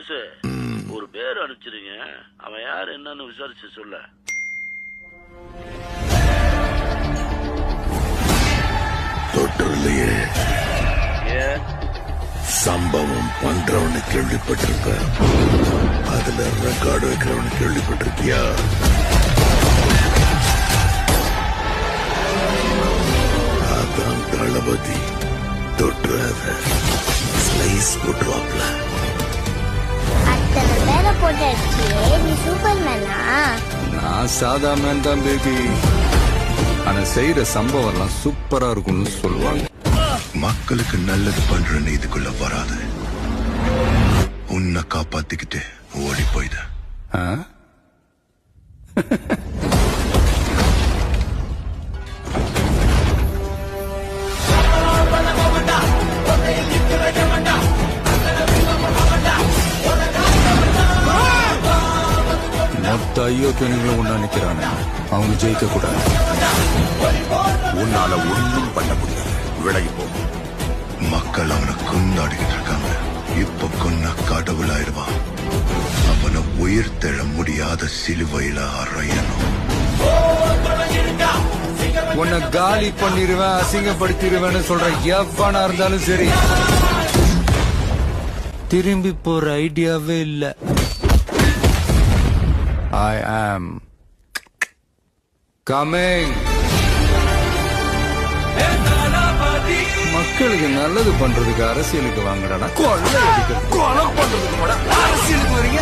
பெருசு ஒரு பேர் அனுப்பிச்சிருங்க. அவன் யாரு என்னன்னு விசாரிச்சு சொல்ல. தொற்றுலையே சம்பவம் பண்றவனு கேள்விப்பட்டிருப்ப, அதுல ரெக்கார்டு வைக்கிறவனு கேள்விப்பட்டிருக்கியா? அதான் தளபதி. தொற்றாத ஸ்லைஸ் போட்டுவாப்ல. அத்தனை பேரை போட்டு அடிச்சியே நீ சூப்பர்மேனா? நான் சாதா மேன் தான் பேபி. ஆனா செய்யற சம்பவம் எல்லாம் சூப்பரா இருக்கும்னு சொல்லுவாங்க. மக்களுக்கு நல்லது பண்ற இதுக்குள்ள வராது. உன்னை காப்பாத்திக்கிட்டு ஓடி போயிட. மொத்த ஐயோக்கியங்களும் ஒண்ணா நிக்கிறானே, அவங்க ஜெயிக்க கூடாது. உன்னால ஒன்றும் பண்ண முடியாது. விலகி போ. மக்கள் அவனை கொண்டாடிக்கிட்டு இருக்காங்க. இப்ப கொன்ன கடவுளாயிடுவான். அவனை உயிர் தெழ முடியாத சிலுவையில அறையணும். உன்னை காலி பண்ணிருவேன், அசிங்கப்படுத்திடுவேன்னு சொல்ற எவனா இருந்தாலும் சரி, திரும்பி போற ஐடியாவே இல்ல. I am coming. மக்களுக்கு நல்லது பண்றதுக்கு அரசியலுக்கு வாங்கடா, கொலை பண்றதுக்கு அரசியலுக்கு வரீங்க.